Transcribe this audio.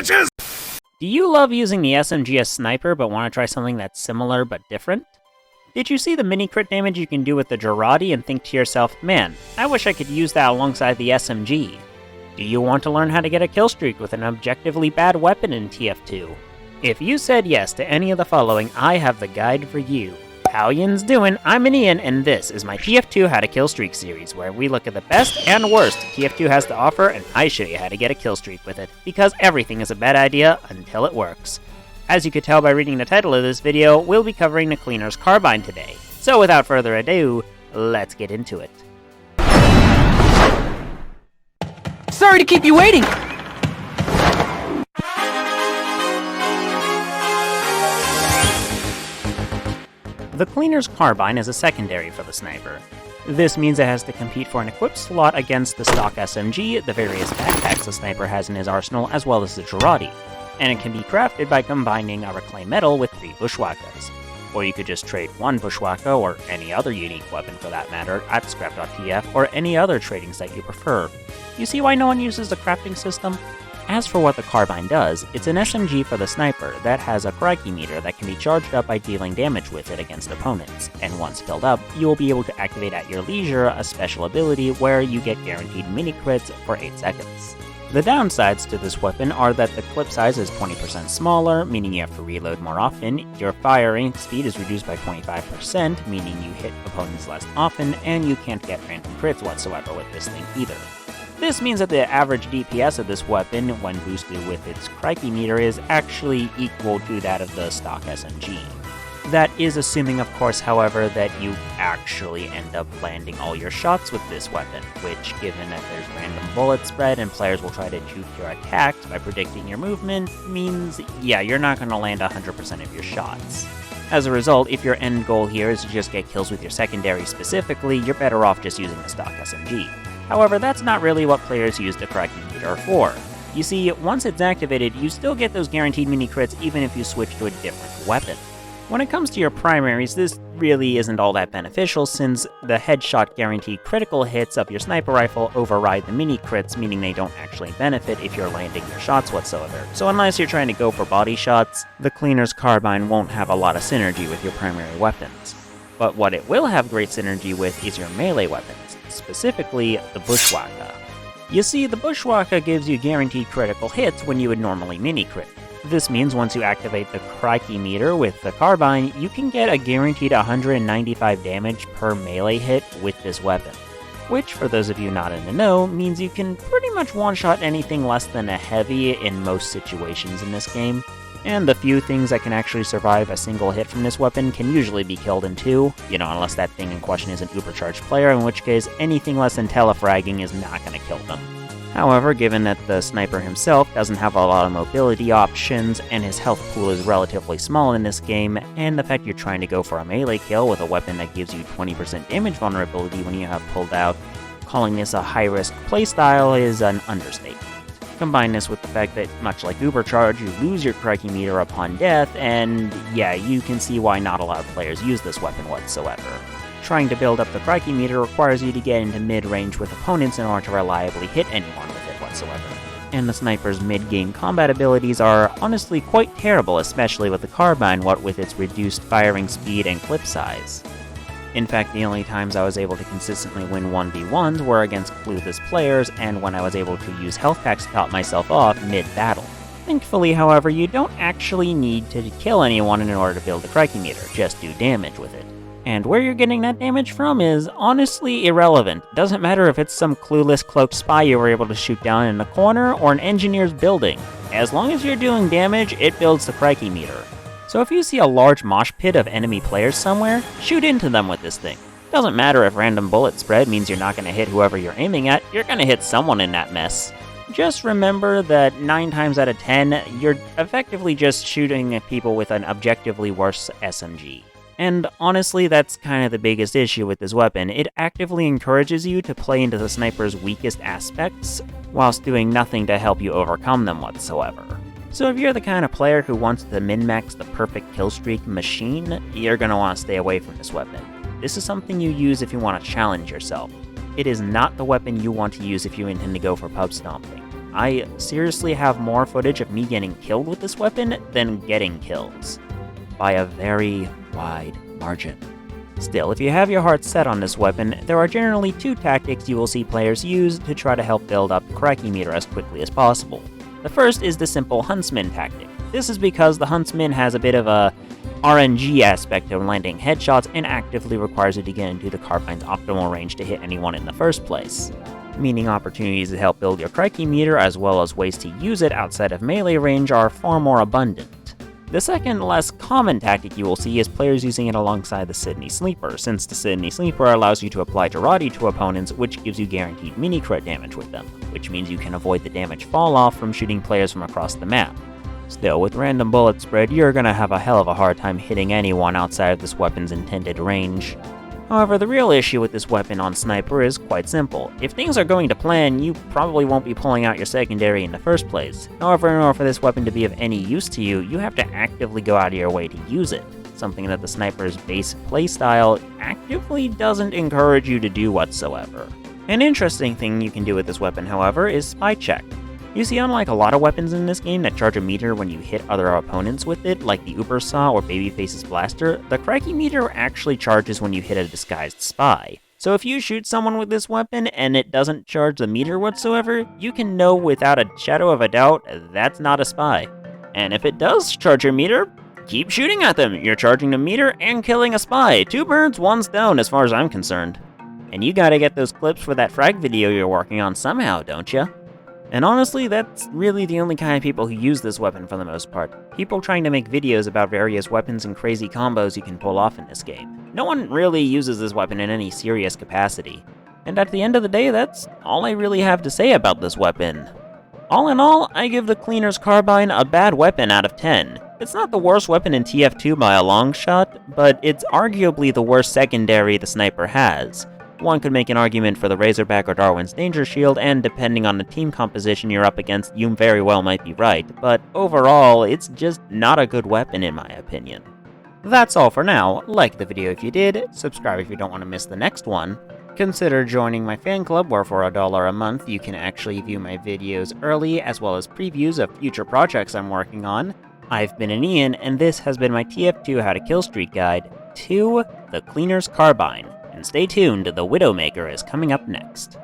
bitches! Do you love using the SMG as sniper but want to try something that's similar but different? Did you see the mini crit damage you can do with the Girardi and think to yourself, man, I wish I could use that alongside the SMG? Do you want to learn how to get a killstreak with an objectively bad weapon in TF2? If you said yes to any of the following, I have the guide for you. How yin's doing? I'm an Ian, and this is my TF2 How to Killstreak series, where we look at the best and worst TF2 has to offer, and I show you how to get a killstreak with it, because everything is a bad idea until it works. As you could tell by reading the title of this video, we'll be covering the Cleaner's Carbine today. So without further ado, let's get into it. Sorry to keep you waiting! The Cleaner's Carbine is a secondary for the sniper. This means it has to compete for an equipped slot against the stock SMG, the various backpacks the sniper has in his arsenal, as well as the Girardi, and it can be crafted by combining a reclaimed metal with 3 bushwhackas. Or you could just trade 1 bushwhacka, or any other unique weapon for that matter, at scrap.tf or any other trading site you prefer. You see why no one uses the crafting system? As for what the Carbine does, it's an SMG for the sniper that has a crikey meter that can be charged up by dealing damage with it against opponents, and once filled up, you will be able to activate at your leisure a special ability where you get guaranteed mini crits for 8 seconds. The downsides to this weapon are that the clip size is 20% smaller, meaning you have to reload more often, your firing speed is reduced by 25%, meaning you hit opponents less often, and you can't get random crits whatsoever with this thing either. This means that the average DPS of this weapon, when boosted with its crikey meter, is actually equal to that of the stock SMG. That is assuming, of course, however, that you actually end up landing all your shots with this weapon, which, given that there's random bullet spread and players will try to juke your attacks by predicting your movement, means, yeah, you're not going to land 100% of your shots. As a result, if your end goal here is to just get kills with your secondary specifically, you're better off just using the stock SMG. However, that's not really what players use the crikey meter for. You see, once it's activated, you still get those guaranteed mini crits even if you switch to a different weapon. When it comes to your primaries, this really isn't all that beneficial since the headshot guaranteed critical hits of your sniper rifle override the mini crits, meaning they don't actually benefit if you're landing your shots whatsoever. So unless you're trying to go for body shots, the Cleaner's Carbine won't have a lot of synergy with your primary weapons. But what it will have great synergy with is your melee weapons, specifically the bushwhacka. You see, the bushwhacka gives you guaranteed critical hits when you would normally mini crit. This means once you activate the crikey meter with the Carbine, you can get a guaranteed 195 damage per melee hit with this weapon. Which, for those of you not in the know, means you can pretty much one-shot anything less than a heavy in most situations in this game. And the few things that can actually survive a single hit from this weapon can usually be killed in 2, unless that thing in question is an ubercharged player, in which case anything less than telefragging is not going to kill them. However, given that the sniper himself doesn't have a lot of mobility options, and his health pool is relatively small in this game, and the fact you're trying to go for a melee kill with a weapon that gives you 20% damage vulnerability when you have pulled out, calling this a high-risk playstyle is an understatement. Combine this with the fact that, much like Ubercharge, you lose your crikey meter upon death, and yeah, you can see why not a lot of players use this weapon whatsoever. Trying to build up the crikey meter requires you to get into mid-range with opponents in order to reliably hit anyone with it whatsoever. And the sniper's mid-game combat abilities are honestly quite terrible, especially with the Carbine, what with its reduced firing speed and clip size. In fact, the only times I was able to consistently win 1v1s were against clueless players, and when I was able to use health packs to top myself off mid-battle. Thankfully, however, you don't actually need to kill anyone in order to build the crikey meter, just do damage with it. And where you're getting that damage from is honestly irrelevant. Doesn't matter if it's some clueless cloaked spy you were able to shoot down in a corner or an engineer's building. As long as you're doing damage, it builds the crikey meter. So if you see a large mosh pit of enemy players somewhere, shoot into them with this thing. Doesn't matter if random bullet spread means you're not going to hit whoever you're aiming at, you're going to hit someone in that mess. Just remember that 9 times out of 10, you're effectively just shooting at people with an objectively worse SMG. And honestly, that's kind of the biggest issue with this weapon. It actively encourages you to play into the sniper's weakest aspects, whilst doing nothing to help you overcome them whatsoever. So if you're the kind of player who wants to min-max the perfect killstreak machine, you're going to want to stay away from this weapon. This is something you use if you want to challenge yourself. It is not the weapon you want to use if you intend to go for pub stomping. I seriously have more footage of me getting killed with this weapon than getting kills, by a very wide margin. Still, if you have your heart set on this weapon, there are generally two tactics you will see players use to try to help build up the crikey meter as quickly as possible. The first is the simple Huntsman tactic. This is because the Huntsman has a bit of a RNG aspect of landing headshots and actively requires you to get into the Carbine's optimal range to hit anyone in the first place, meaning opportunities to help build your crikey meter as well as ways to use it outside of melee range are far more abundant. The second, less common tactic you will see is players using it alongside the Sydney Sleeper, since the Sydney Sleeper allows you to apply Jarate to opponents, which gives you guaranteed mini-crit damage with them, which means you can avoid the damage fall-off from shooting players from across the map. Still, with random bullet spread, you're gonna have a hell of a hard time hitting anyone outside of this weapon's intended range. However, the real issue with this weapon on Sniper is quite simple. If things are going to plan, you probably won't be pulling out your secondary in the first place. However, in order for this weapon to be of any use to you, you have to actively go out of your way to use it, something that the Sniper's base playstyle actively doesn't encourage you to do whatsoever. An interesting thing you can do with this weapon, however, is Spy Check. You see, unlike a lot of weapons in this game that charge a meter when you hit other opponents with it, like the Uber Saw or Babyface's Blaster, the crikey meter actually charges when you hit a disguised spy. So if you shoot someone with this weapon and it doesn't charge the meter whatsoever, you can know without a shadow of a doubt that's not a spy. And if it does charge your meter, keep shooting at them. You're charging the meter and killing a spy. 2 birds, 1 stone as far as I'm concerned. And you gotta get those clips for that frag video you're working on somehow, don't ya? And honestly, that's really the only kind of people who use this weapon for the most part. People trying to make videos about various weapons and crazy combos you can pull off in this game. No one really uses this weapon in any serious capacity. And at the end of the day, that's all I really have to say about this weapon. All in all, I give the Cleaner's Carbine a bad weapon out of 10. It's not the worst weapon in TF2 by a long shot, but it's arguably the worst secondary the Sniper has. One could make an argument for the Razorback or Darwin's Danger Shield, and depending on the team composition you're up against, you very well might be right, but overall, it's just not a good weapon in my opinion. That's all for now. Like the video if you did, subscribe if you don't want to miss the next one. Consider joining my fan club, where for $1 a month you can actually view my videos early, as well as previews of future projects I'm working on. I've been Ian, and this has been my TF2 How to Killstreak guide to the Cleaner's Carbine. And stay tuned, the Widowmaker is coming up next.